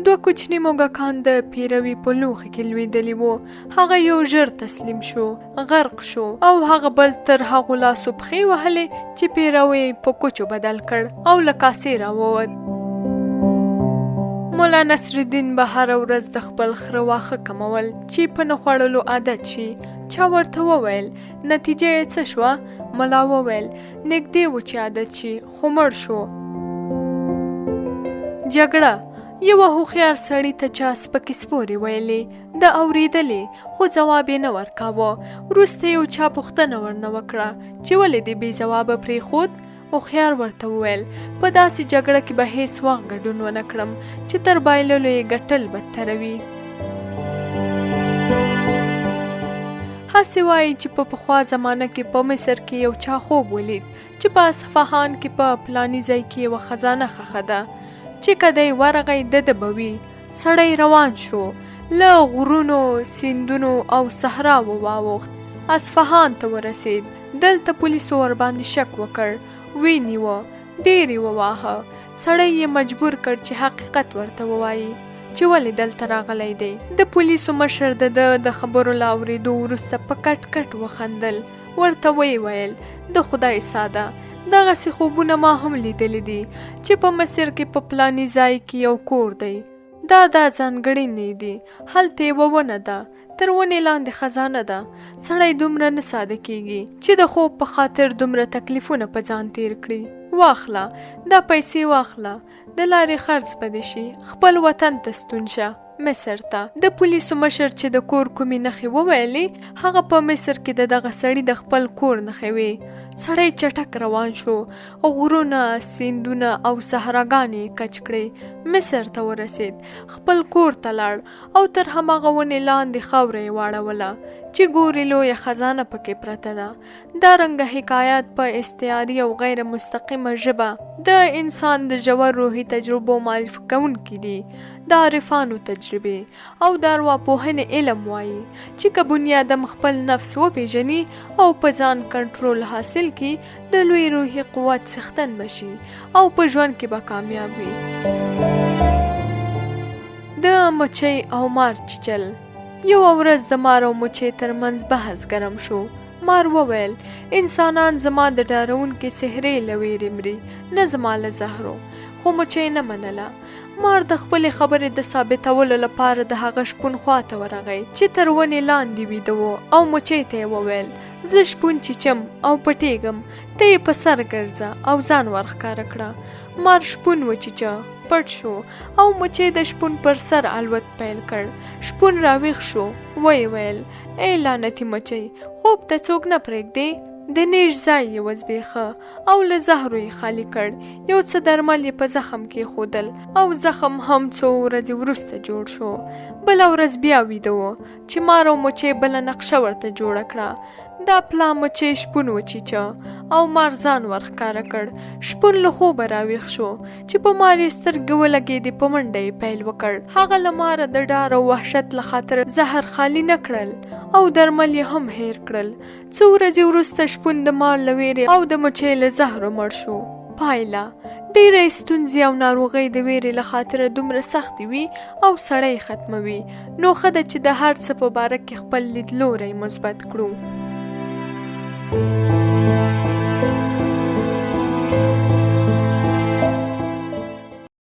دوه کوچني موږکان د پیروي په لوښي کې لویدلي وو. هغه یو ژر تسلیم شو، غرق شو، او هغه بل تر هغو لاسو پښې وهلې چې پیروي په کوچو بدل کړ او له کاسې راووت. مولا نصرالدین به هره ورځ د خپل خره واښه کمول چې په نه خوړلو عادت شي. چا ورته وویل نتیجه یې څه شوه؟ ملا وویل نږدې و چې عادت شي خو مړ شو. جګړه. یوه هوښیار سړي ته چا سپکې سپورې ویلې، د اورېدلې خو ځواب یې نه ورکاوه. وروسته یو چا پوښتنه ورنه وکړه چې ولې دې بې ځوابه پرېښود؟ هوښیار ورته وویل په داسې جګړه کې به هیڅ وخت ګډون ونه کړم چې تر بایللو یې ګټل بدتره وي. هسې وایي چې په پخوا زمانه کې په مصر کې یو چا خوب ولید چې په اصفهان کې په پلاني ځای کې یوه خزانه ښخه ده چې که دی ورغی د به وي. سړی روان شو، له غرونو، سیندونو او صحراوو واوښت. اصفهان ته ورسید. دلته پولیسو ورباندې شک وکړ، ونیوه، ډېر یې وواهه. سړی یې مجبور کړ چې حقیقت ورته ووایي چې ولې دلته راغلی دی. د پولیسو مشر د خبرو له اورېدو وروسته په کټ کټ وخندل. ورته ویې ویل د خدای ساده، دغسې خوبونه ما هم لیدلی دي چې په مصر کې په پلاني ځای کې یو کور دی. دا ځانګړنې دي. هلته یوه ونه ده، تر ونې لاندې خزانه ده. سړی دومره نه ساده کیږي چې د خوب په خاطر دومره تکلیفونه په ځان تیر کړي. واخله دا پیسې، واخله، د لارې خرڅ به دې شي، خپل وطن ته ستون شه، مصر ته. د پولیسو مشر چې د کور کومې نښې وویلې، هغه په مصر کې د دغه سړي د خپل کور نښې وې. سړی چټک روان شو، غرونه، سیندونه او صحراګانې کچ کړې. مصر ته ورسید، خپل کور ته لاړ او تر هماغه ونې لاندې خاوره یې واړوله چې ګوري لویه خزانه پکې پرته ده. دا رنګه حکایات په استعاري او غیر مستقیمه ژبه د انسان د ژور روحي تجربو معرفي کوونکي دي. د عارفانو تجربې او د ارواپوهنې علم وایي چې که بنیادم خپل نفس وپېژني او په ځان کنټرول حاصل کړي، د لوی روحي قوت څښتن بشي او په ژوند کې به کامیاب وي. د مچۍ او مار چیچل. یوه ورځ د مار او مچۍ ترمنځ بحث ګرم شو. مار وویل انسانان زما د ډارونکې سحرې له ویرې مري، نه زما له زهرو. خو مچۍ نه منله. مار د خپلې خبرې د ثابتولو لپاره د هغه شپون خواته ورغی چې تر ونې لاندې ویده و او مچۍ ته یې وویل زه شپون چیچم او پټېږم، ته یې په سر ګرځه او ځان ورښکاره کړه. مار شپون وچیچه، پټ شو او مچۍ د شپون پر سر الوت پیل کړ. شپون راویښ شو، ویې ویل ای لعنتي مچۍ، خوب ته څوک نه پرېږدې؟ د نیژ ځای یې وزبېښه او له زهرو یې خالي کړ. یو څه درمل یې په زخم کې ښودل او زخم هم څو ورځې وروسته جوړ شو. بله ورځ بیا ویده و چې مار او مچۍ بله نقشه ورته جوړه کړه. دا پلا مچۍ شپون وچیچه او مار ځان ورښکاره کړ. شپون له خوبه راویښ شو چې په مار یې سترګې ولګېدې. په منډه یې پیل وکړ. هغه له ماره د ډار او وحشت له خاطره زهر خالي نه کړل او درمل یې هم هیر کړل. څو ورځې وروسته شپون د مار له ویرې او د مچۍ له زهرو مړ شو. پایله: ډېرې ستونزې او ناروغۍ د ویرې له خاطره دومره سختې وي او سړی ختموي. نو ښه ده چې د هر څه په باره کې خپل لیدلوری مثبت کړو.